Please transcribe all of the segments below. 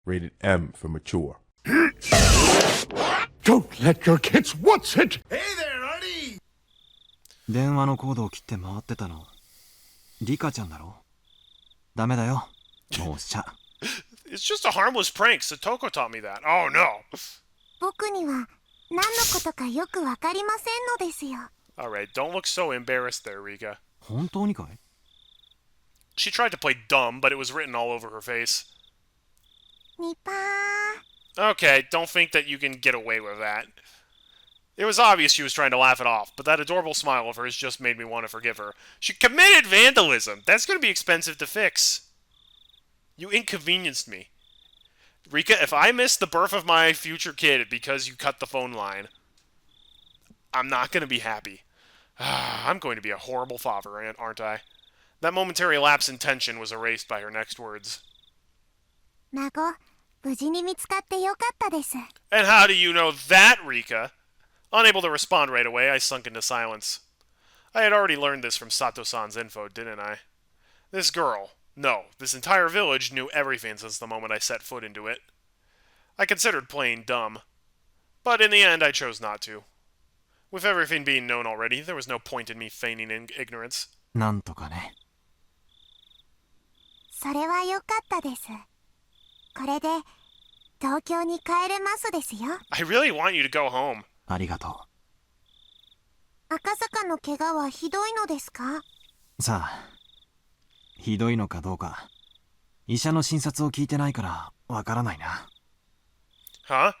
Rated M for mature. Don't let your kids watch it! Hey there, Artie! 電話のコードを切って回ってたのリカちゃんだろダメだよもうしちゃ It's just a harmless prank. Satoko taught me that. Oh no. 僕には何のことかよくわかりませんのですよ。 Alright, don't look so embarrassed there, Rika. 本当にかい She tried to play dumb, but it was written all over her face. ニパー Okay, don't think that you can get away with that. It was obvious she was trying to laugh it off, but that adorable smile of hers just made me want to forgive her. She committed vandalism! That's going to be expensive to fix. You inconvenienced me. Rika, if I miss the birth of my future kid because you cut the phone line, I'm not going to be happy. I'm going to be a horrible father, aren't I? That momentary lapse in tension was erased by her next words. 孫、無事に見つかってよかったです。 And how do you know that, Rika? Unable to respond right away, I sunk into silence. I had already learned this from Sato-san's info, didn't I? This girl, no, this entire village knew everything since the moment I set foot into it. I considered playing dumb. But in the end, I chose not to. With everything being known already, there was no point in me feigning ignorance. なんとかねそれはよかったです。これで東京に帰れますですよ。 I really want you to go home. ありがと赤坂の怪我はひどいのですか？うさあひどいのかどうか医者の診察を聞いてないからわからないな Huh?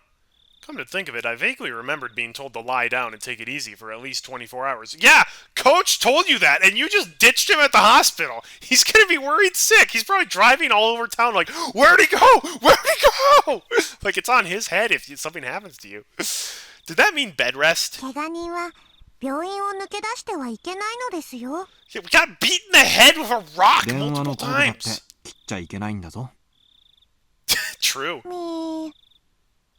Come to think of it, I vaguely remembered being told to lie down and take it easy for at least 24 hours. Yeah! Coach told you that, and you just ditched him at the hospital! He's gonna be worried sick! He's probably driving all over town like, where'd he go? Where'd he go? Like, it's on his head if something happens to you. Did that mean bed rest? 怪我人は病院を抜け出してはいけないのですよ。 Yeah, we got beat in the head with a rock 電話 multiple のコードだって times! 切っちゃいけないんだぞ True.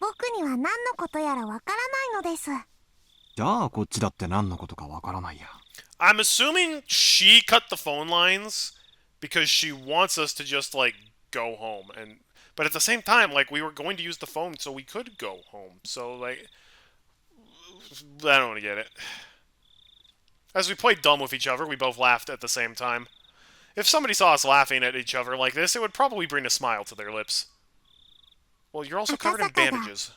僕には何のことやらわからないのです。じゃあこっちだって何のことかわからないや I'm assuming she cut the phone lines because she wants us to just, like, go home. But at the same time, like, we were going to use the phone so we could go home. So, like, I don't get it. As we played dumb with each other, we both laughed at the same time. If somebody saw us laughing at each other like this, it would probably bring a smile to their lips. Well, you're also covered in bandages.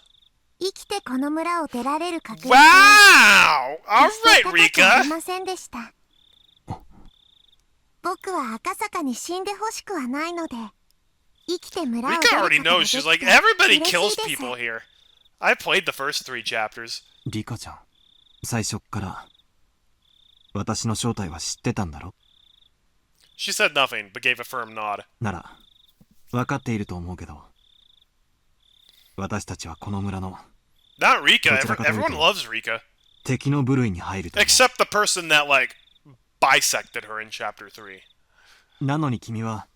生きてこの村を出られる確率 Wow! は Alright, 決して高くあ Rika! りませんでした。僕は赤坂に死んでほしくはないので、生きて村を出る Rika ことが already で knows. きて She's like, everybody 嬉し kills いです。 people here. I played the first 3 chapters. リカちゃん最初っから私の正体は知ってたんだろ She said nothing, but gave a firm nod. なら分かっていると思うけど私たちはこの村の Not Rika. どちらかというと Everyone loves Rika. 敵の部類に入ると思 Except the person that, like, bisected her in chapter 3. うなのに君は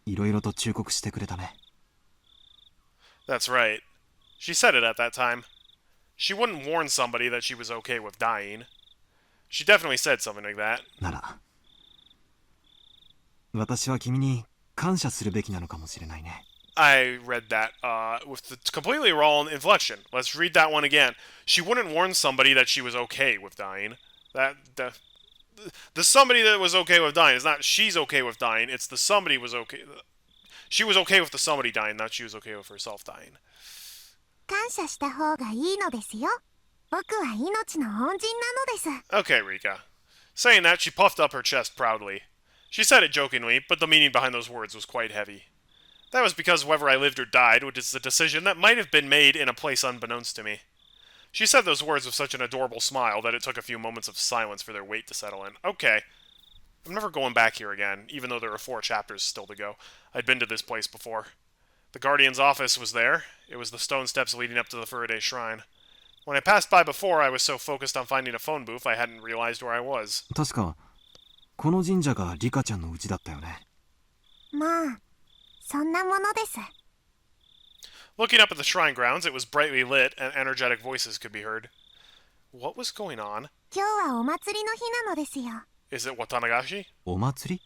いろいろと忠告してくれたね That's right. She said it at that time. She wouldn't warn somebody that she was okay with dying. She definitely said something like that. なら私は君に感謝するべきなのかもしれないね I read that with the completely wrong inflection. Let's read that one again. She wouldn't warn somebody that she was okay with dying. The somebody that was okay with dying is not she's okay with dying. It's the somebody was okay. She was okay with the somebody dying, not she was okay with herself dying. 感謝した方がいいのですよ。僕は命の恩人なのです。 Okay, Rika. Saying that, she puffed up her chest proudly. She said it jokingly, but the meaning behind those words was quite heavy. That was because whether I lived or died, which is a decision that might have been made in a place unbeknownst to me. She said those words with such an adorable smile that it took a few moments of silence for their weight to settle in. Okay. I'm never going back here again, even though there are 4 chapters still to go. I'd been to this place before. The Guardian's office was there. It was the stone steps leading up to the Faraday Shrine. When I passed by before, I was so focused on finding a phone booth, I hadn't realized where I was. 確かこの神社がリカちゃんの家だったよねまあ、そんなものです。 Looking up at the shrine grounds, it was brightly lit, and energetic voices could be heard. What was going on? 今日はお祭りの日なのですよ。 Is it Watanagashi? お祭り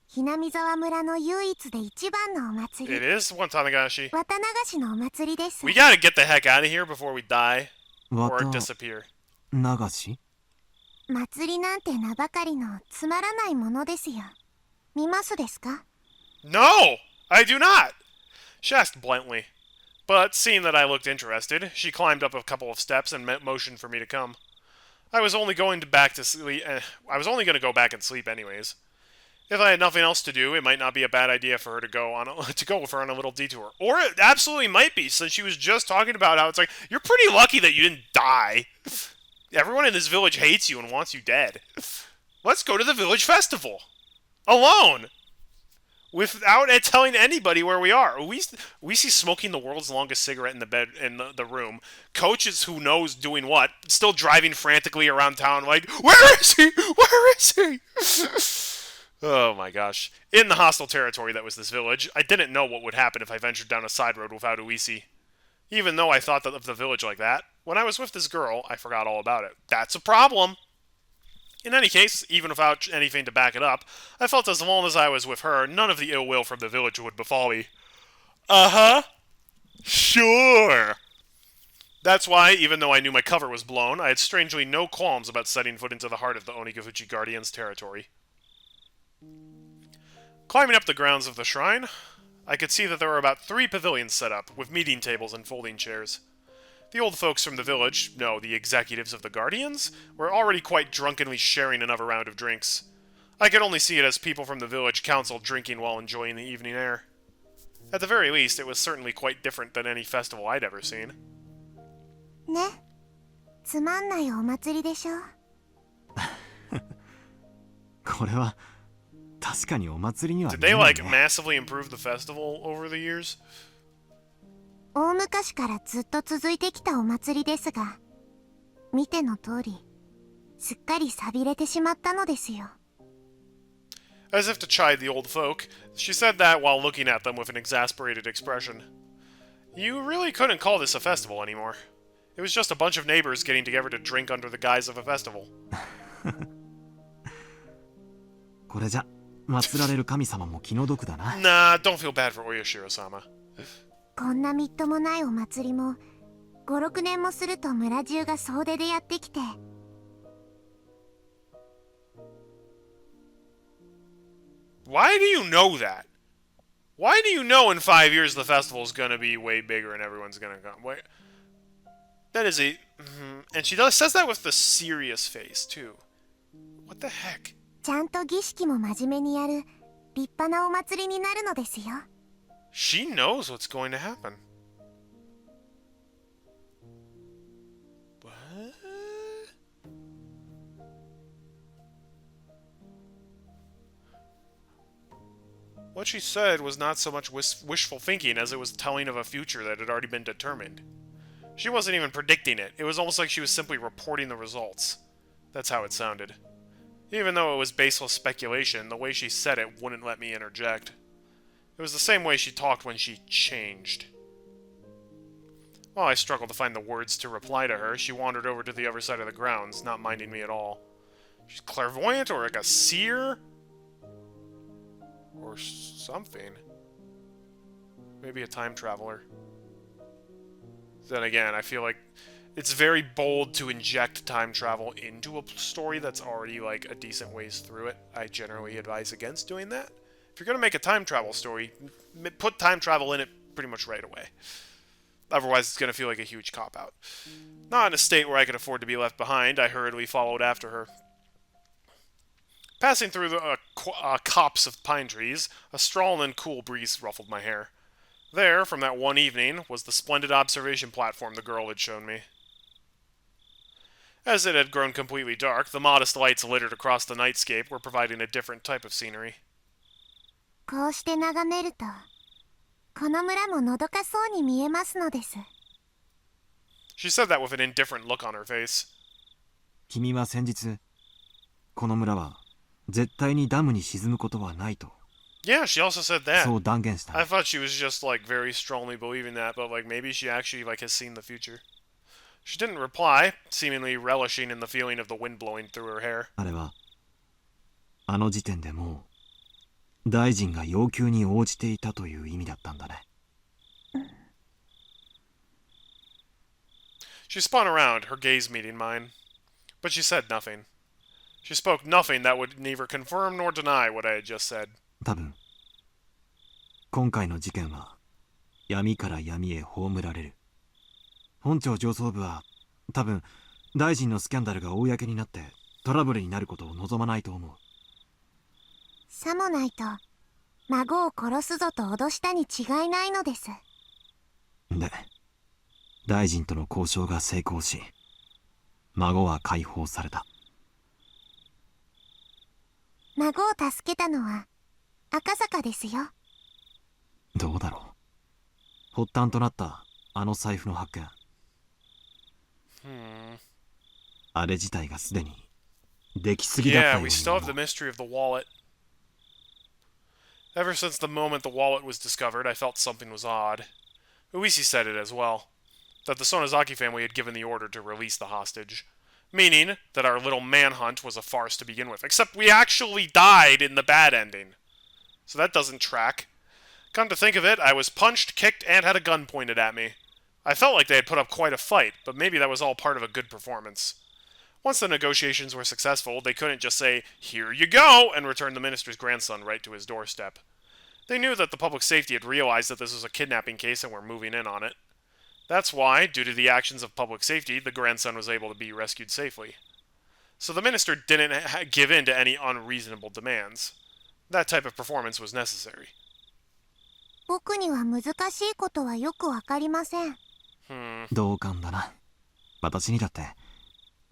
ひなみ沢村の唯一で一番のお It 祭り。 is Watanagashi. 綿流しのお祭りです。 We gotta get the heck out of here before we die. Or 綿 disappear. 流し祭りなんて名ばかりのつまらないものですよ。見ますですか？ No! I do not! She asked bluntly. But seeing that I looked interested, she climbed up a couple of steps and motioned for me to come. I was only going to go back and sleep anyways. If I had nothing else to do, it might not be a bad idea for her to go with her on a little detour. Or it absolutely might be, since she was just talking about how it's like, you're pretty lucky that you didn't die. Everyone in this village hates you and wants you dead. Let's go to the village festival. Alone. Without telling anybody where we are. We see smoking the world's longest cigarette in the room. Coaches who knows doing what, still driving frantically around town like, where is he? Where is he? Oh my gosh. In the hostile territory that was this village, I didn't know what would happen if I ventured down a side road without Uisi. Even though I thought of the village like that, when I was with this girl, I forgot all about it. That's a problem. In any case, even without anything to back it up, I felt as long as I was with her, none of the ill will from the village would befall me. Uh-huh. Sure. That's why, even though I knew my cover was blown, I had strangely no qualms about setting foot into the heart of the Onigafuchi Guardians' territory. Climbing up the grounds of the shrine, I could see that there were about 3 pavilions set up, with meeting tables and folding chairs. The old folks from the village, no, the executives of the Guardians, were already quite drunkenly sharing another round of drinks. I could only see it as people from the village council drinking while enjoying the evening air. At the very least, it was certainly quite different than any festival I'd ever seen. ね。つまんないお祭りでしょ。これは確かにお祭りには Did 見 they, えない like, ね。 massively improve the festival over the years? 大昔からずっと続いてきたお祭りですが、見ての通り、すっかり寂れてしまったのですよ。As if to chide the old folk, she said that while looking at them with an exasperated expression. You really couldn't call this a festival anymore. It was just a bunch of neighbors getting together to drink under the guise of a festival. これじゃ祀られる神様も気の毒だな。 Nah, don't feel bad for Oyashiro-sama. こんなみっともないお祭りも、5、6年もすると村中が総出でやってきて。Why do you know that? Why do you know in 5 years the festival's gonna be way bigger and everyone's gonna come? Wait, that is a... And she says that with the serious face, too. What the heck? ちゃんと儀式も真面目にやる立派なお祭りになるのですよ。 She knows what's going to happen. What? What she said was not so much wishful thinking as it was telling of a future that had already been determined. She wasn't even predicting it. It was almost like she was simply reporting the results. That's how it sounded. Even though it was baseless speculation, the way she said it wouldn't let me interject. It was the same way she talked when she changed. While I struggled to find the words to reply to her, she wandered over to the other side of the grounds, not minding me at all. She's clairvoyant, or like a seer? Or something. Maybe a time traveler. Then again, I feel like it's very bold to inject time travel into a story that's already, like, a decent ways through it. I generally advise against doing that. If you're going to make a time travel story, put time travel in it pretty much right away. Otherwise, it's going to feel like a huge cop-out. Not in a state where I could afford to be left behind, I hurriedly followed after her. Passing through the copse of pine trees, a strong and cool breeze ruffled my hair. There, from that one evening, was the splendid observation platform the girl had shown me. As it had grown completely dark, the modest lights littered across the nightscape were providing a different type of scenery. こうして眺めると、この村ものどかそうに見えますのです。 She said that with an indifferent look on her face. 君は先日、この村は絶対にダムに沈むことはないと。 Yeah, she also said that. そう断言した。 I thought she was just, like, very strongly believing that, but, like, maybe she actually, like, has seen the future. She didn't reply, seemingly relishing in the feeling of the wind blowing through her hair. あれは、あの時点でもう大臣が要求に応じていたという意味だったんだね。She spun around, her gaze meeting mine. But she said nothing. She spoke nothing that would neither confirm nor deny what I had just said. 多分今回の事件は闇から闇へ葬られる。本庁上層部は多分大臣のスキャンダルが公になってトラブルになることを望まないと思う。さもないと孫を殺すぞと脅したに違いないのです。で大臣との交渉が成功し孫は解放された。孫を助けたのは赤坂ですよ。どうだろう。発端となったあの財布の発見。あれ自体がすでにできすぎだったよう Yeah, に we still 思 have the う。 mystery of the wallet. Ever since the moment the wallet was discovered, I felt something was odd. Uisi said it as well, that the Sonozaki family had given the order to release the hostage, meaning that our little manhunt was a farce to begin with, except we actually died in the bad ending. So that doesn't track. Come to think of it, I was punched, kicked, and had a gun pointed at me. I felt like they had put up quite a fight, but maybe that was all part of a good performance. Once the negotiations were successful, they couldn't just say, "Here you go," and return the minister's grandson right to his doorstep. They knew that the public safety had realized that this was a kidnapping case and were moving in on it. That's why, due to the actions of public safety, the grandson was able to be rescued safely. So the minister didn't give in to any unreasonable demands. That type of performance was necessary. 僕には難しいことはよくわかりません。同感だな。私にだって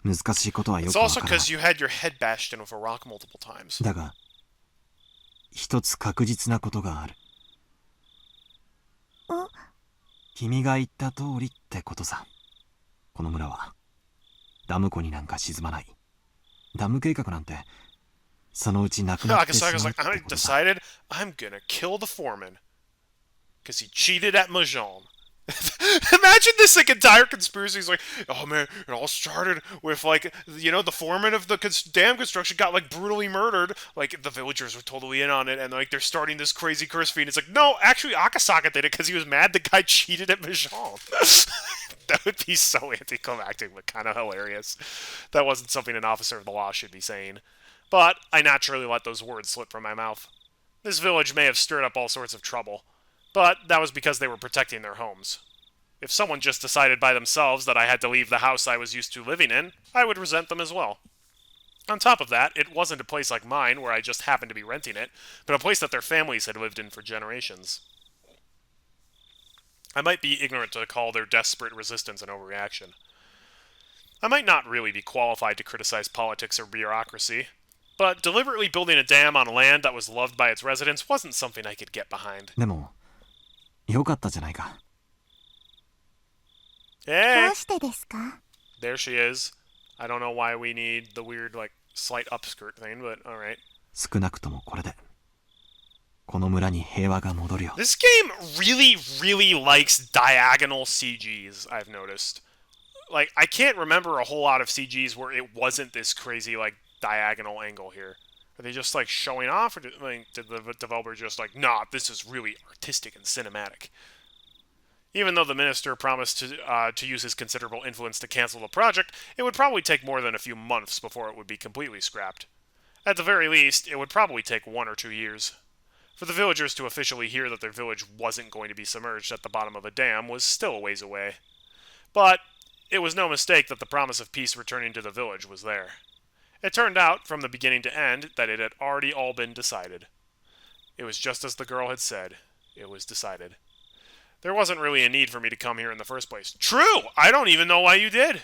難しいことはよ It's くわ also からない。 because you had your head bashed in with a rock multiple times. だが一つ確実なことがある。君が言った通りってことさ。この村はダム湖になんか沈まない。ダム計画なんてそのうちなくなってしまうっ Akasaga's て like, I ことさ。 decided I'm gonna kill the foreman. Because he cheated at Mahjong. Imagine this like entire conspiracy. He's like, oh man, it all started with like, you know, the foreman of the dam construction got like brutally murdered. Like the villagers were totally in on it, and like they're starting this crazy curse feed. It's like, no, actually Akasaka did it because he was mad the guy cheated at Mahjong. That would be so anticlimactic, but kind of hilarious. That wasn't something an officer of the law should be saying. But I naturally let those words slip from my mouth. This village may have stirred up all sorts of trouble, but that was because they were protecting their homes. If someone just decided by themselves that I had to leave the house I was used to living in, I would resent them as well. On top of that, it wasn't a place like mine where I just happened to be renting it, but a place that their families had lived in for generations. I might be ignorant to call their desperate resistance an overreaction. I might not really be qualified to criticize politics or bureaucracy, but deliberately building a dam on land that was loved by its residents wasn't something I could get behind. でもよかったじゃないか。 Hey! どうしてですか？ There she is. I don't know why we need the weird, like, slight upskirt thing, but alright. 少なくともこれでこの村に平和が戻るよ。 This game really, really likes diagonal CGs, I've noticed. Like, I can't remember a whole lot of CGs where it wasn't this crazy, like, diagonal angle here. Are they just, like, showing off, or did the developer just, like, nah, this is really artistic and cinematic? Even though the minister promised to use his considerable influence to cancel the project, it would probably take more than a few months before it would be completely scrapped. At the very least, it would probably take 1 or 2 years. For the villagers to officially hear that their village wasn't going to be submerged at the bottom of a dam was still a ways away. But it was no mistake that the promise of peace returning to the village was there. It turned out, from the beginning to end, that it had already all been decided. It was just as the girl had said. It was decided. There wasn't really a need for me to come here in the first place. True! I don't even know why you did!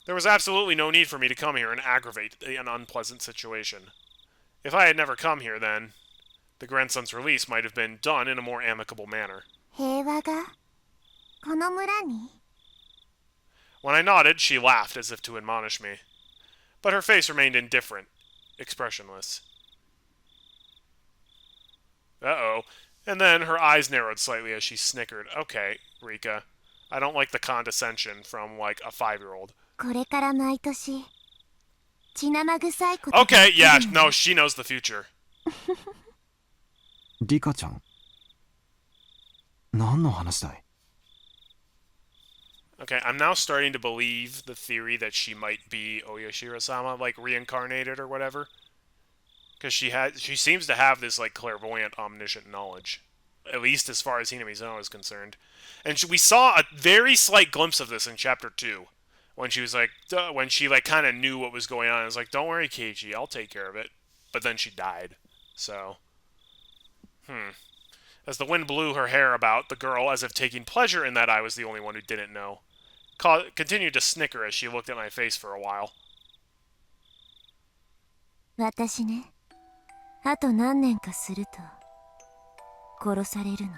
There was absolutely no need for me to come here and aggravate an unpleasant situation. If I had never come here, then the grandson's release might have been done in a more amicable manner. 平和がこの村に？ When I nodded, she laughed as if to admonish me. But her face remained indifferent, expressionless. Uh-oh. And then her eyes narrowed slightly as she snickered. Okay, Rika. I don't like the condescension from, like, a 5-year-old. これから毎年血生臭いことが Okay, 起き yeah, るの no, she knows the future. リカちゃん、何の話だい？ Okay, I'm now starting to believe the theory that she might be Oyashiro-sama, like reincarnated or whatever. Because she seems to have this like clairvoyant, omniscient knowledge, at least as far as Hinamizono is concerned. And we saw a very slight glimpse of this in chapter 2, when she was like, when she like kind of knew what was going on. It was like, don't worry, Keiji, I'll take care of it. But then she died. So, As the wind blew her hair about, the girl, as if taking pleasure in that I was the only one who didn't know, continued to snicker as she looked at my face for a while. 私ね、あと何年かすると殺されるの。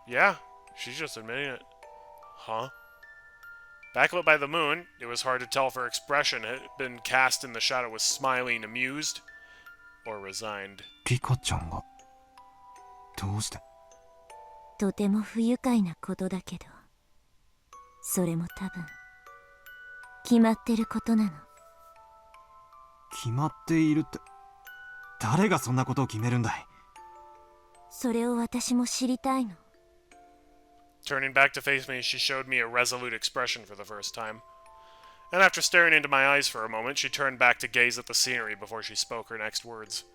Yeah, she's just admitting it. Huh? Backlit by the moon, it was hard to tell if her expression had been cast in the shadow was smiling, amused, or resigned. リカちゃんがどうして？とても不愉快なことだけど、それも多分決まってることなの。決まっているって、誰がそんなことを決めるんだい？それを私も知りたいの。Turning back to face me, she showed me a resolute expression for the first time. And after staring into my eyes for a moment, she turned back to gaze at the scenery before she spoke her next words.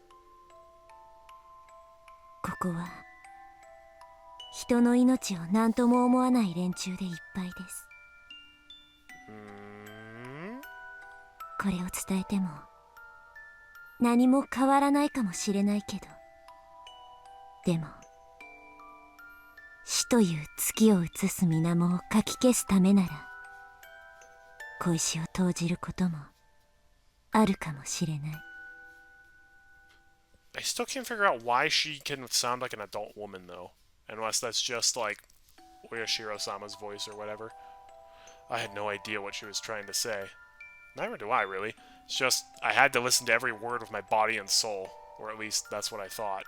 ここは人の命を何とも思わない連中でいっぱいです。これを伝えても何も変わらないかもしれないけど、でも死という月を映す水面をかき消すためなら小石を投じることもあるかもしれない。 I still can't figure out why she can sound like an adult woman, though. Unless that's just, like, Oyashiro-sama's voice or whatever. I had no idea what she was trying to say. Neither do I, really. It's just, I had to listen to every word with my body and soul. Or at least, that's what I thought.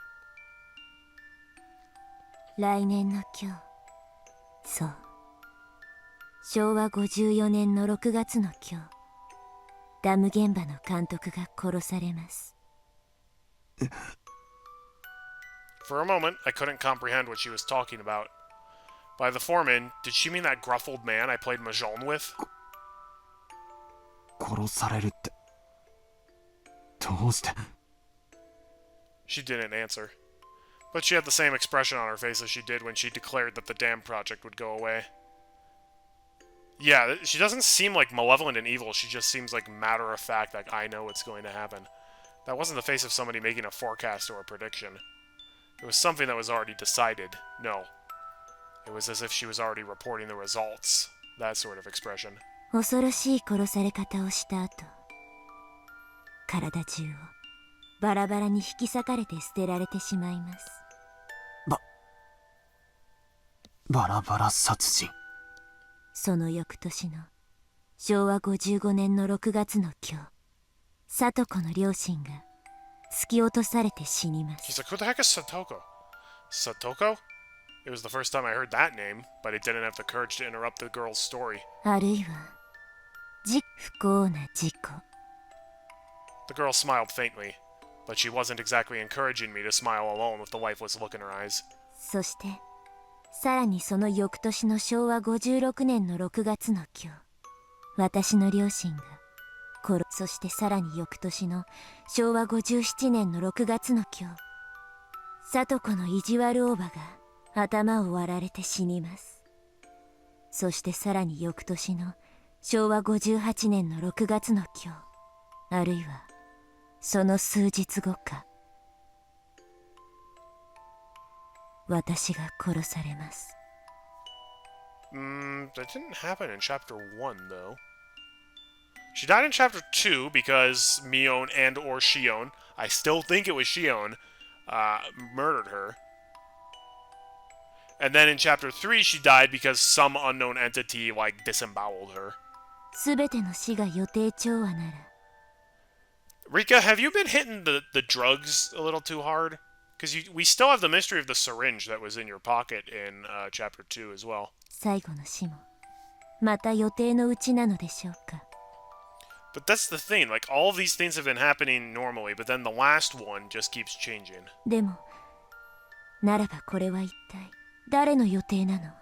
来年の今日、そう、昭和54年の6月の今日、ダム現場の監督が殺されます。 For a moment, I couldn't comprehend what she was talking about. By the foreman, did she mean that gruff old man I played Mahjong with? 殺されるって、どうして？ She didn't answer. But she had the same expression on her face as she did when she declared that the dam project would go away. Yeah, she doesn't seem like malevolent and evil, she just seems like matter-of-fact, like I know what's going to happen. That wasn't the face of somebody making a forecast or a prediction. It was something that was already decided. No. It was as if she was already reporting the results. That sort of expression. 恐ろしい殺され方をした後、体中をバラバラに引き裂かれて捨てられてしまいます。バラバラ殺人。その翌年の昭和55年の6月の今日、聡子の両親が突き落とされて死にます。 He's like, who the heck is Satoko? Satoko? It was the first time I heard that name, but it didn't have the courage to interrupt the girl's story. あるいは不幸な事故。 The girl smiled faintly, but she wasn't exactly encouraging me to smile alone with the lifeless look in her eyes. そしてさらにその翌年の昭和56年の6月の今日、私の両親がそしてさらに翌年の昭和57年の6月の今日、聡子の意地悪おばが頭を割られて死にます。そしてさらに翌年の昭和58年の6月の今日、あるいはその数日後か、私が殺されます。 That didn't happen in chapter 1, though. She died in chapter 2 because Mion and or Shion, I still think it was Shion, murdered her. And then in chapter 3 she died because some unknown entity, like, disemboweled her. すべての死が予定調和なら。 Rika, have you been hitting the drugs a little too hard? Because we still have the mystery of the syringe that was in your pocket in chapter 2 as well. 最後の死もまた予定のうちなのでしょうか。But that's the thing, like, all of these things have been happening normally, but then the last one just keeps changing. でもならばこれは一体誰の予定なの？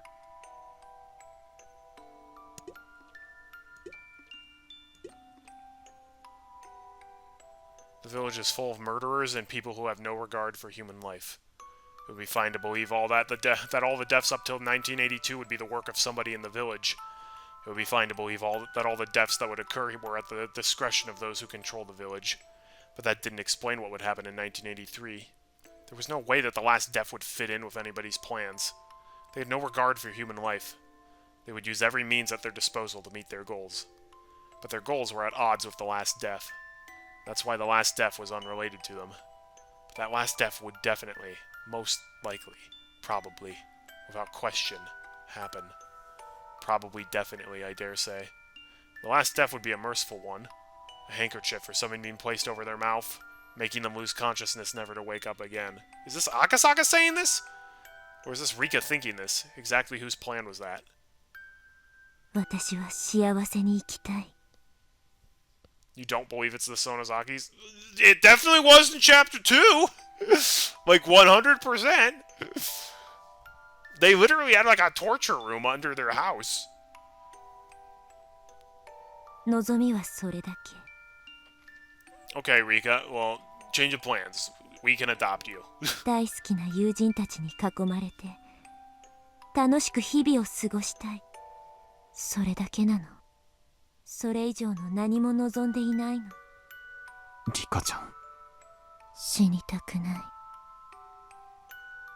The village is full of murderers and people who have no regard for human life. It would be fine to believe all that all the deaths up till 1982 would be the work of somebody in the village. It would be fine to believe that all the deaths that would occur were at the discretion of those who control the village. But that didn't explain what would happen in 1983. There was no way that the last death would fit in with anybody's plans. They had no regard for human life. They would use every means at their disposal to meet their goals. But their goals were at odds with the last death. That's why the last death was unrelated to them. But that last death would definitely, most likely, probably, without question, happen. Probably, definitely, I dare say. The last death would be a merciful one. A handkerchief or something being placed over their mouth, making them lose consciousness never to wake up again. Is this Akasaka saying this? Or is this Rika thinking this? Exactly whose plan was that? 私は幸せに生きたい。 You don't believe it's the Sonozakis? It definitely was in Chapter 2! Like, 100%! They literally had, like, a torture room under their house. 望みはそれだけ。 Okay, Rika, well, change of plans. We can adopt you. 大好きな友人たちに囲まれて楽しく日々を過ごしたい。それだけなの。それ以上の何も望んでいないの。リカちゃん。死にたくない。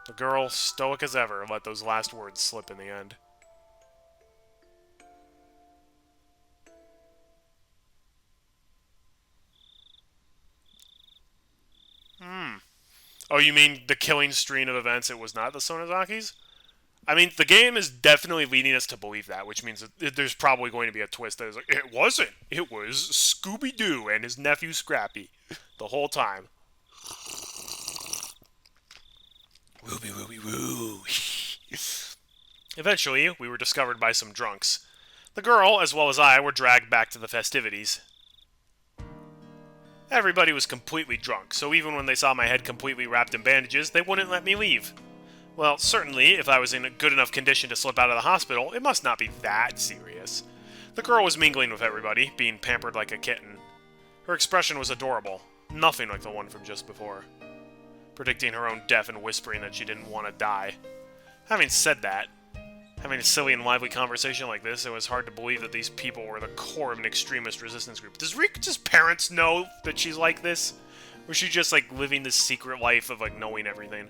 The girl, stoic as ever, let those last words slip in the end. Oh, you mean the killing stream of events, it was not the Sonozakis? I mean, the game is definitely leading us to believe that, which means that there's probably going to be a twist that is like, it wasn't. It was Scooby-Doo and his nephew Scrappy the whole time. Wooby wooby woo. Eventually, we were discovered by some drunks. The girl, as well as I, were dragged back to the festivities. Everybody was completely drunk, so even when they saw my head completely wrapped in bandages, they wouldn't let me leave. Well, certainly, if I was in a good enough condition to slip out of the hospital, it must not be that serious. The girl was mingling with everybody, being pampered like a kitten. Her expression was adorable, nothing like the one from just before. Predicting her own death and whispering that she didn't want to die. Having said that, having a silly and lively conversation like this, it was hard to believe that these people were the core of an extremist resistance group. Does Rika's parents know that she's like this? Or is she just, like, living this secret life of, like, knowing everything?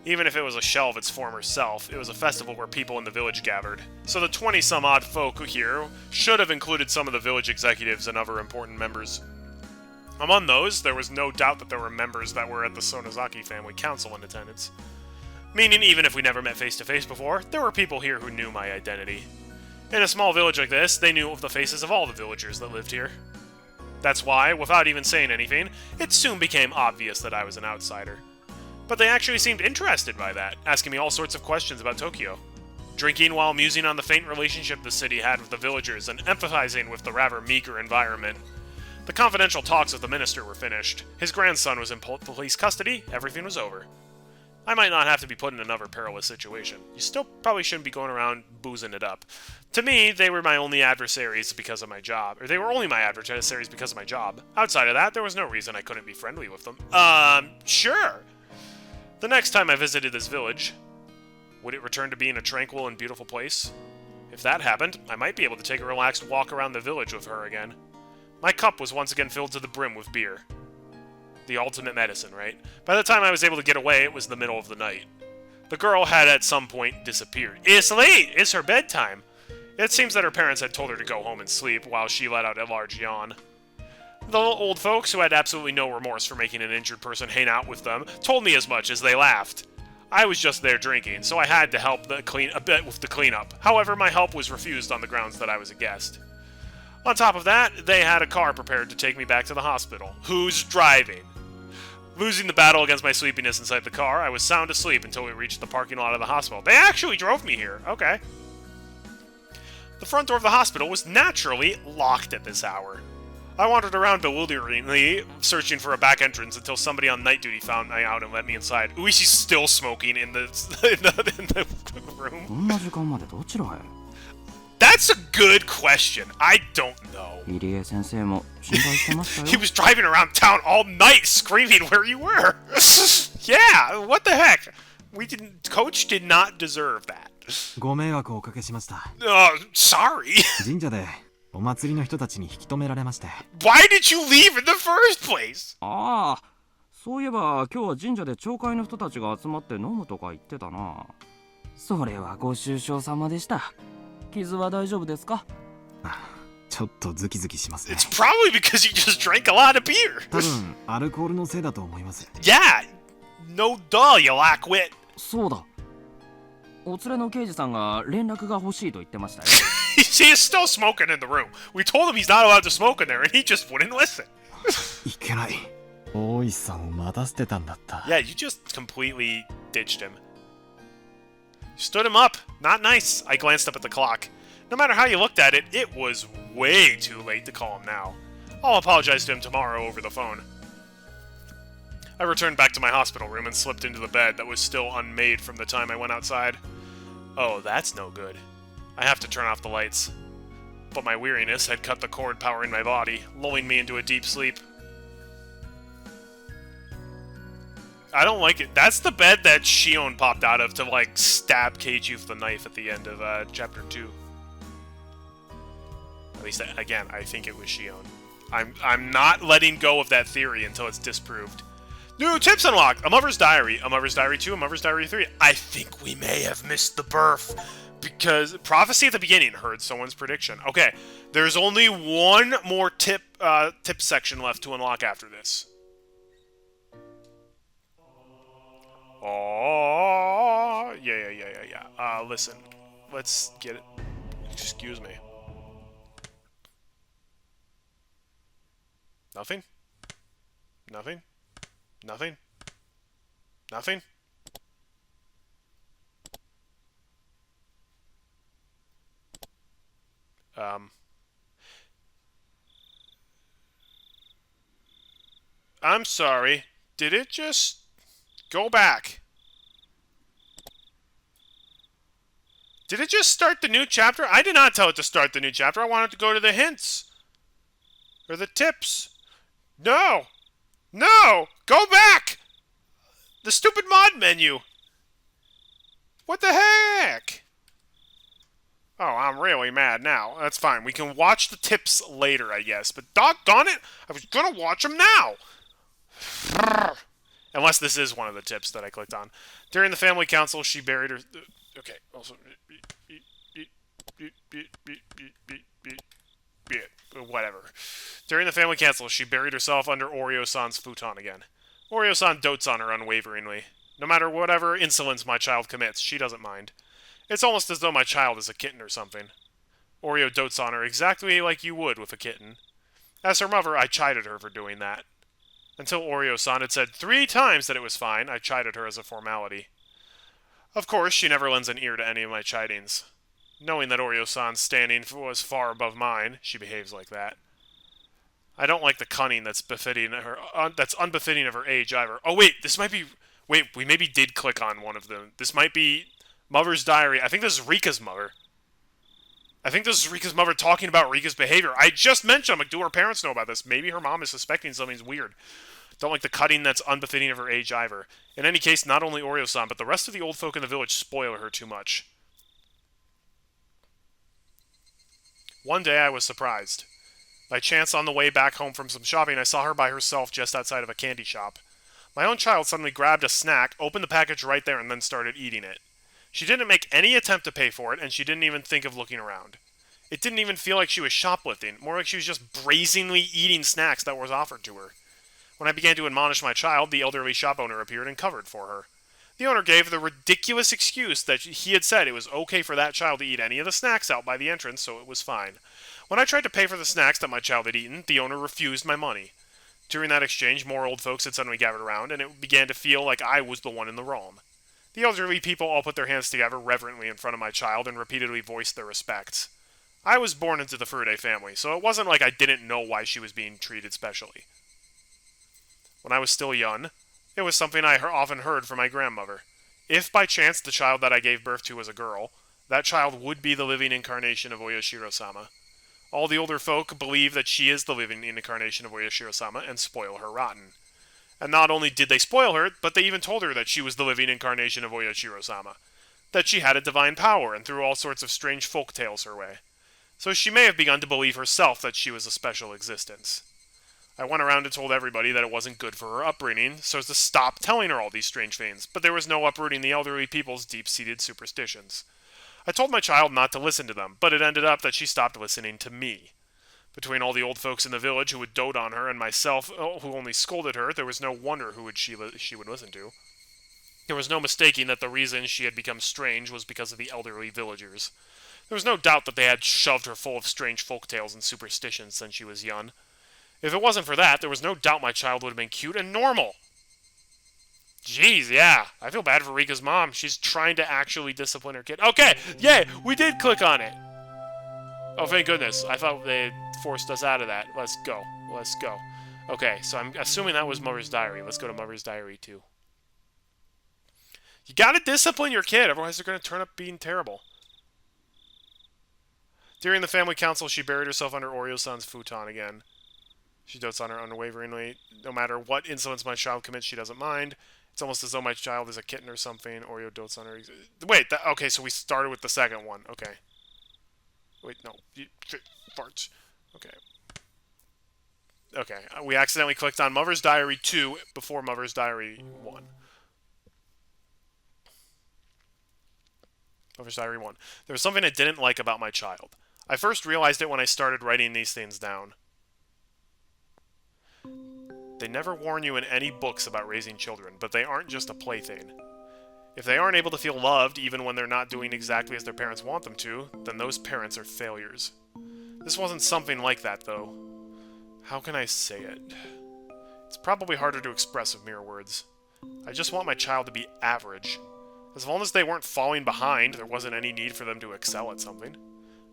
Even if it was a shell of its former self, it was a festival where people in the village gathered. So the 20-some-odd folk here should have included some of the village executives and other important members. Among those, there was no doubt that there were members that were at the Sonozaki family council in attendance. Meaning, even if we never met face-to-face before, there were people here who knew my identity. In a small village like this, they knew of the faces of all the villagers that lived here. That's why, without even saying anything, it soon became obvious that I was an outsider. But they actually seemed interested by that, asking me all sorts of questions about Tokyo. Drinking while musing on the faint relationship the city had with the villagers and empathizing with the rather meager environment. The confidential talks with the minister were finished. His grandson was in police custody, everything was over. I might not have to be put in another perilous situation. You still probably shouldn't be going around boozing it up. To me, they were my only adversaries because of my job. Or they were only my adversaries because of my job. Outside of that, there was no reason I couldn't be friendly with them. Sure. The next time I visited this village, would it return to being a tranquil and beautiful place? If that happened, I might be able to take a relaxed walk around the village with her again. My cup was once again filled to the brim with beer. The ultimate medicine, right? By the time I was able to get away, it was the middle of the night. The girl had at some point disappeared. It's late! It's her bedtime! It seems that her parents had told her to go home and sleep, while she let out a large yawn. The old folks, who had absolutely no remorse for making an injured person hang out with them, told me as much as they laughed. I was just there drinking, so I had to help a bit with the cleanup. However, my help was refused on the grounds that I was a guest. On top of that, they had a car prepared to take me back to the hospital. Who's driving? Losing the battle against my sleepiness inside the car, I was sound asleep until we reached the parking lot of the hospital. They actually drove me here. Okay. The front door of the hospital was naturally locked at this hour. I wandered around bewilderingly, searching for a back entrance until somebody on night duty found me out and let me inside. Uishi's still smoking in the room. こんな時間までどちらへ That's a good question. I don't know. 入江先生も心配してましたよ He was driving around town all night screaming where you were. Yeah, what the heck? Coach did not deserve that. ご迷惑をおかけしました。Sorry. 神社でお祭りの人たちに引き止められまして。Why did you leave in the first place? ああ、そういえば今日は神社で町会の人たちが集まって飲むとか言ってたな。それはご愁傷様でした。傷は大丈夫ですか？ちょっとズキズキしますね。 It's probably because you just drank a lot of beer. 多分アルコールのせいだと思います。Yeah, no duh, you lack wit. そうだ。お連れの刑事さんが連絡が欲しいと言ってましたよ。He is still smoking in the room. We told him he's not allowed to smoke in there, and he just wouldn't listen. いけない。大石さんを待たせてたんだった。Yeah, you just completely ditched him. Stood him up. Not nice. I glanced up at the clock. No matter how you looked at it, it was way too late to call him now. I'll apologize to him tomorrow over the phone. I returned back to my hospital room and slipped into the bed that was still unmade from the time I went outside. Oh, that's no good. I have to turn off the lights. But my weariness had cut the cord powering my body, lulling me into a deep sleep. I don't like it. That's the bed that Shion popped out of to, like, stab Keiichi with the knife at the end of, Chapter 2. At least, again, I think it was Shion. I'm not letting go of that theory until it's disproved. New tips unlocked! A Mother's Diary. A Mother's Diary 2, A Mother's Diary 3. I think we may have missed the birth. Because prophecy at the beginning heard someone's prediction. Okay, there's only one more tip section left to unlock after this. Oh, yeah. Listen, let's get it. Excuse me. Nothing? Nothing? Nothing? Nothing? I'm sorry. Did it just go back? Did it just start the new chapter? I did not tell it to start the new chapter. I wanted to go to the hints. Or the tips. No! No! Go back! The stupid mod menu! What the heck? Oh, I'm really mad now. That's fine. We can watch the tips later, I guess. But doggone it, I was gonna watch them now! Unless this is one of the tips that I clicked on. During the family council, she buried her... Okay, also... Whatever. During the family council, she buried herself under Oreo-san's futon again. Oreo-san dotes on her unwaveringly. No matter whatever insolence my child commits, she doesn't mind. It's almost as though my child is a kitten or something. Oreo dotes on her exactly like you would with a kitten. As her mother, I chided her for doing that. Until Oreo-san had said 3 times that it was fine, I chided her as a formality. Of course, she never lends an ear to any of my chidings. Knowing that Oreo-san's standing was far above mine, she behaves like that. I don't like the cunning that's befitting her. That's unbefitting of her age either. Oh wait, this might be. Wait, we maybe did click on one of them. This might be Mother's Diary. I think this is Rika's mother. I think this is Rika's mother talking about Rika's behavior. I just mentioned, I'm like, do her parents know about this? Maybe her mom is suspecting something's weird. Don't like the cutting that's unbefitting of her age either. In any case, not only Oreo-san, but the rest of the old folk in the village spoil her too much. One day I was surprised. By chance, on the way back home from some shopping, I saw her by herself just outside of a candy shop. My own child suddenly grabbed a snack, opened the package right there, and then started eating it. She didn't make any attempt to pay for it, and she didn't even think of looking around. It didn't even feel like she was shoplifting, more like she was just brazenly eating snacks that was offered to her. When I began to admonish my child, the elderly shop owner appeared and covered for her. The owner gave the ridiculous excuse that he had said it was okay for that child to eat any of the snacks out by the entrance, so it was fine. When I tried to pay for the snacks that my child had eaten, the owner refused my money. During that exchange, more old folks had suddenly gathered around, and it began to feel like I was the one in the wrong. The elderly people all put their hands together reverently in front of my child and repeatedly voiced their respects. I was born into the Furude family, so it wasn't like I didn't know why she was being treated specially. When I was still young, it was something I often heard from my grandmother. If by chance the child that I gave birth to was a girl, that child would be the living incarnation of Oyashiro-sama. All the older folk believe that she is the living incarnation of Oyashiro-sama and spoil her rotten. And not only did they spoil her, but they even told her that she was the living incarnation of Oyashiro-sama. That she had a divine power and threw all sorts of strange folk tales her way. So she may have begun to believe herself that she was a special existence. I went around and told everybody that it wasn't good for her upbringing, so as to stop telling her all these strange things, but there was no uprooting the elderly people's deep-seated superstitions. I told my child not to listen to them, but it ended up that she stopped listening to me. Between all the old folks in the village who would dote on her and myself, who only scolded her, there was no wonder who she would listen to. There was no mistaking that the reason she had become strange was because of the elderly villagers. There was no doubt that they had shoved her full of strange folk tales and superstitions since she was young. If it wasn't for that, there was no doubt my child would have been cute and normal. Jeez, yeah. I feel bad for Rika's mom. She's trying to actually discipline her kid. Okay, yay, we did click on it. Oh, thank goodness. I thought they forced us out of that. Let's go. Let's go. Okay, so I'm assuming that was Mother's Diary. Let's go to Mother's Diary 2. You gotta discipline your kid, otherwise they're gonna turn up being terrible. During the family council, she buried herself under Oreo-san's futon again. She dotes on her unwaveringly. No matter what insolence my child commits, she doesn't mind. It's almost as though my child is a kitten or something. Oreo dotes on her. Wait, okay, so we started with the second one. Okay. Wait, no. Farts. Okay. Okay, we accidentally clicked on Mother's Diary 2 before Mother's Diary 1. Mother's Diary 1. There was something I didn't like about my child. I first realized it when I started writing these things down. They never warn you in any books about raising children, but they aren't just a plaything. If they aren't able to feel loved even when they're not doing exactly as their parents want them to, then those parents are failures. This wasn't something like that, though. How can I say it? It's probably harder to express with mere words. I just want my child to be average. As long as they weren't falling behind, there wasn't any need for them to excel at something.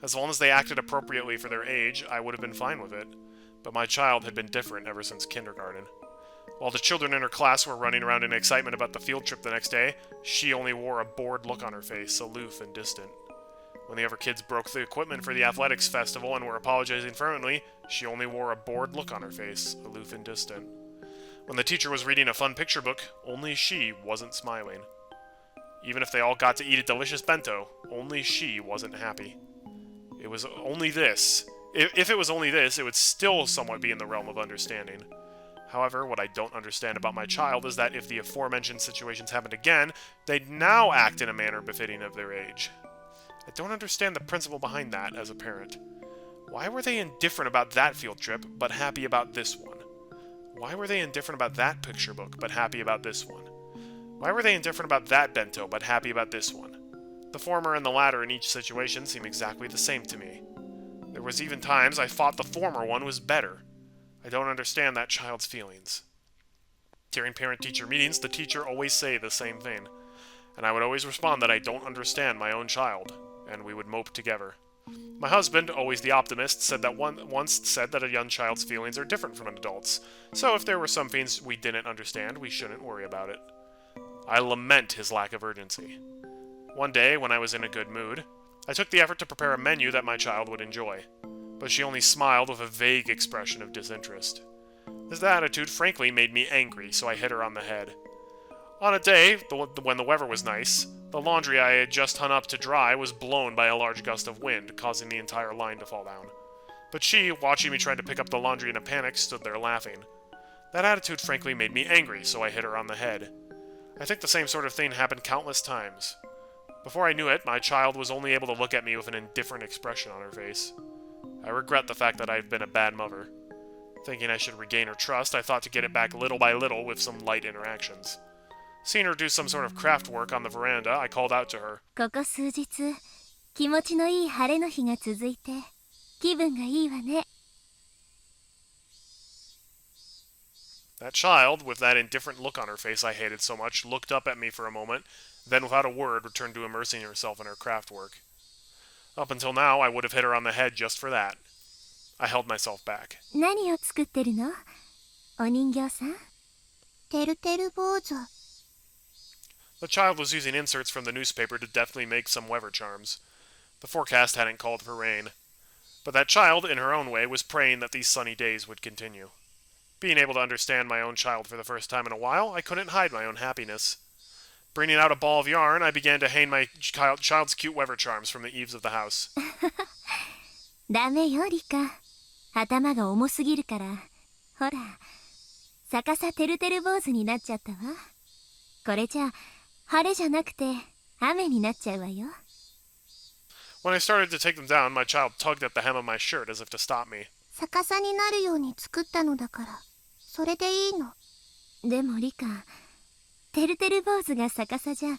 As long as they acted appropriately for their age, I would have been fine with it. But my child had been different ever since kindergarten. While the children in her class were running around in excitement about the field trip the next day, she only wore a bored look on her face, aloof and distant. When the other kids broke the equipment for the athletics festival and were apologizing fervently, she only wore a bored look on her face, aloof and distant. When the teacher was reading a fun picture book, only she wasn't smiling. Even if they all got to eat a delicious bento, only she wasn't happy. It was only this. If it was only this, it would still somewhat be in the realm of understanding. However, what I don't understand about my child is that if the aforementioned situations happened again, they'd now act in a manner befitting of their age. I don't understand the principle behind that as a parent. Why were they indifferent about that field trip, but happy about this one? Why were they indifferent about that picture book, but happy about this one? Why were they indifferent about that bento, but happy about this one? The former and the latter in each situation seem exactly the same to me. There was even times I thought the former one was better. I don't understand that child's feelings. During parent-teacher meetings, the teacher always say the same thing, and I would always respond that I don't understand my own child, and we would mope together. My husband, always the optimist, said that once said that a young child's feelings are different from an adult's, so if there were some things we didn't understand, we shouldn't worry about it. I lament his lack of urgency. One day, when I was in a good mood, I took the effort to prepare a menu that my child would enjoy, but she only smiled with a vague expression of disinterest. This attitude frankly made me angry, so I hit her on the head. On a day when the weather was nice, the laundry I had just hung up to dry was blown by a large gust of wind, causing the entire line to fall down. But she, watching me try to pick up the laundry in a panic, stood there laughing. That attitude frankly made me angry, so I hit her on the head. I think the same sort of thing happened countless times. Before I knew it, my child was only able to look at me with an indifferent expression on her face. I regret the fact that I've been a bad mother. Thinking I should regain her trust, I thought to get it back little by little with some light interactions. Seeing her do some sort of craft work on the veranda, I called out to her. ここ数日、気持ちのいい晴れの日が続いて、気分がいいわね。That child, with that indifferent look on her face I hated so much, looked up at me for a moment, then without a word returned to immersing herself in her craft work. Up until now, I would have hit her on the head just for that. I held myself back. 何を作ってるの？お人形さん？てるてる坊主。 The child was using inserts from the newspaper to deftly make some weather charms. The forecast hadn't called for rain. But that child, in her own way, was praying that these sunny days would continue. Being able to understand my own child for the first time in a while, I couldn't hide my own happiness. Bringing out a ball of yarn, I began to hang my child's cute weather charms from the eaves of the house. ダメよリカ。頭が重すぎるから。ほら、逆さてるてる坊主になっちゃったわ。これじゃ晴れじゃなくて雨になっちゃうわよ。 When I started to take them down, my child tugged at the hem of my shirt as if to stop me. 逆さになるように作ったのだから、それでいいの。でもリカ、てるてる坊主が逆さじゃ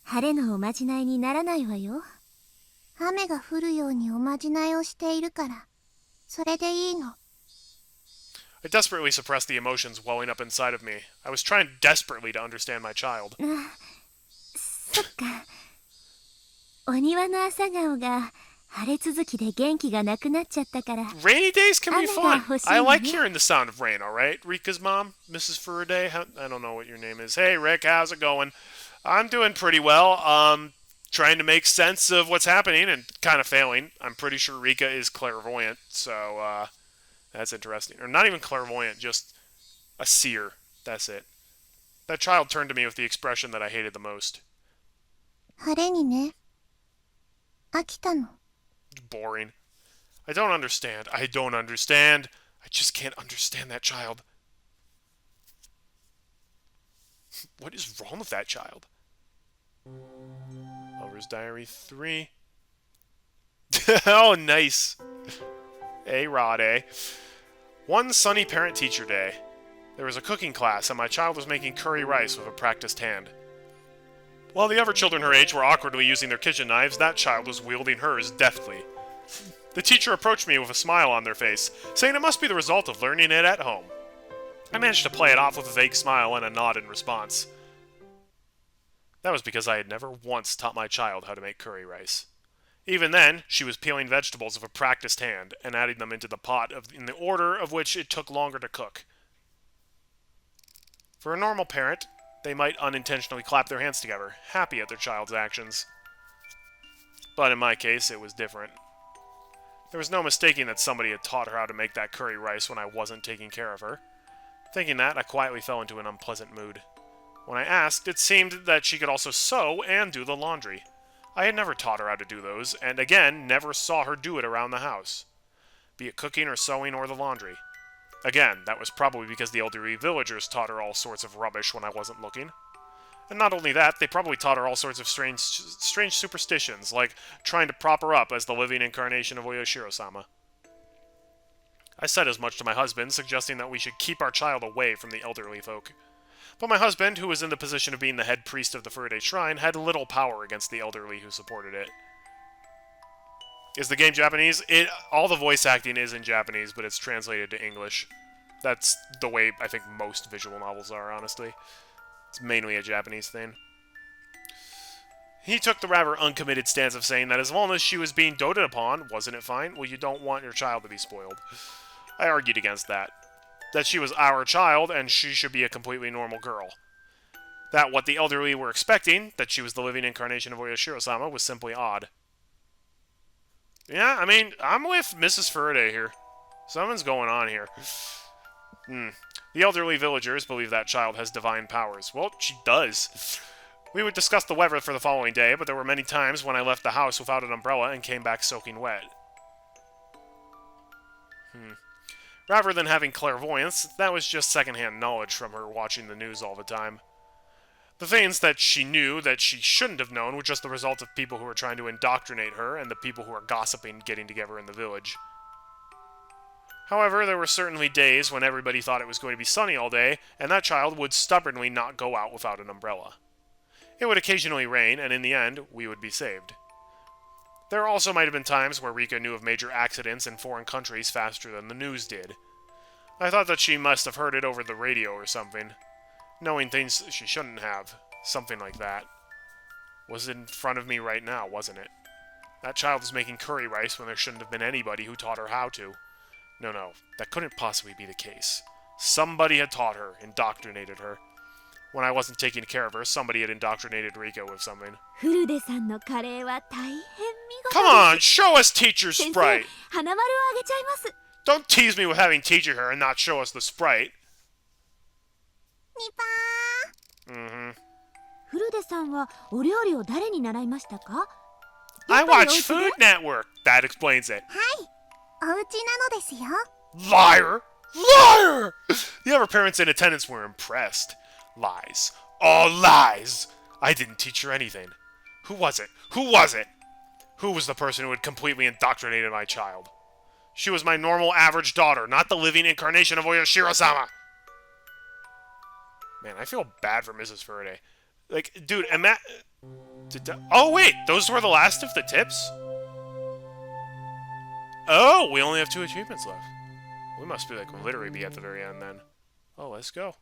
晴れのおまじないにならないわよ。雨が降るようにおまじないをしているから、それでいいの。 I desperately suppressed the emotions welling up inside of me. I was trying desperately to understand my child. そっか。お庭の朝顔が晴れ続きで元気がなくなっちゃったから。 Rainy days can be fun. I like Yeah. hearing the sound of rain, alright? Rika's mom, Mrs. Faraday, I don't know what your name is. Hey, Rick, how's it going? I'm doing pretty well. Trying to make sense of what's happening and kind of failing. I'm pretty sure Rika is clairvoyant, so, that's interesting. Or not even clairvoyant, just a seer. That's it. That child turned to me with the expression that I hated the most. 晴れにね。飽きたの。 Boring. I don't understand. I don't understand. I just can't understand that child. What is wrong with that child? Lover's Diary 3. Oh, nice. A-Rod, eh? One sunny parent-teacher day. There was a cooking class, and my child was making curry rice with a practiced hand. While the other children her age were awkwardly using their kitchen knives, that child was wielding hers deftly. The teacher approached me with a smile on their face, saying it must be the result of learning it at home. I managed to play it off with a vague smile and a nod in response. That was because I had never once taught my child how to make curry rice. Even then, she was peeling vegetables with a practiced hand and adding them into the pot in the order of which it took longer to cook. For a normal parent, they might unintentionally clap their hands together, happy at their child's actions. But in my case, it was different. There was no mistaking that somebody had taught her how to make that curry rice when I wasn't taking care of her. Thinking that, I quietly fell into an unpleasant mood. When I asked, it seemed that she could also sew and do the laundry. I had never taught her how to do those, and again, never saw her do it around the house. Be it cooking or sewing or the laundry. Again, that was probably because the elderly villagers taught her all sorts of rubbish when I wasn't looking. And not only that, they probably taught her all sorts of strange superstitions, like trying to prop her up as the living incarnation of Oyashiro-sama. I said as much to my husband, suggesting that we should keep our child away from the elderly folk. But my husband, who was in the position of being the head priest of the Faraday Shrine, had little power against the elderly who supported it. Is the game Japanese? All the voice acting is in Japanese, but it's translated to English. That's the way I think most visual novels are, honestly. It's mainly a Japanese thing. He took the rather uncommitted stance of saying that as long as she was being doted upon, wasn't it fine? Well, you don't want your child to be spoiled. I argued against that. That she was our child, and she should be a completely normal girl. That what the elderly were expecting, that she was the living incarnation of Oyashiro-sama, was simply odd. Yeah, I mean, I'm with Mrs. Faraday here. Something's going on here. The elderly villagers believe that child has divine powers. Well, she does. We would discuss the weather for the following day, but there were many times when I left the house without an umbrella and came back soaking wet. Rather than having clairvoyance, that was just secondhand knowledge from her watching the news all the time. The things that she knew that she shouldn't have known were just the result of people who were trying to indoctrinate her and the people who were gossiping getting together in the village. However, there were certainly days when everybody thought it was going to be sunny all day, and that child would stubbornly not go out without an umbrella. It would occasionally rain, and in the end, we would be saved. There also might have been times where Rika knew of major accidents in foreign countries faster than the news did. I thought that she must have heard it over the radio or something. Knowing things she shouldn't have. Something like that. Was in front of me right now, wasn't it? That child is making curry rice when there shouldn't have been anybody who taught her how to. No, that couldn't possibly be the case. Somebody had taught her, indoctrinated her. When I wasn't taking care of her, somebody had indoctrinated Rika with something. フルデさんのカレーは大変見事 Come on, show us Teacher 先生 Sprite! 花丸をあげちゃいます Don't tease me with having Teacher here and not show us the Sprite. ニパー Mm-hmm. フルデさんはお料理を誰に習いましたか I やっぱり watch お家で Food Network. That explains it. お家なのですよ Liar! Liar! The other parents in attendance were impressed. Lies. All lies! I didn't teach her anything. Who was it? Who was it? Who was the person who had completely indoctrinated my child? She was my normal, average daughter, not the living incarnation of Oyashiro-sama! Man, I feel bad for Mrs. Faraday. Like, dude, oh, wait! Those were the last of the tips? Oh, we only have 2 achievements left. We must be, like, literally be at the very end, then. Oh, let's go.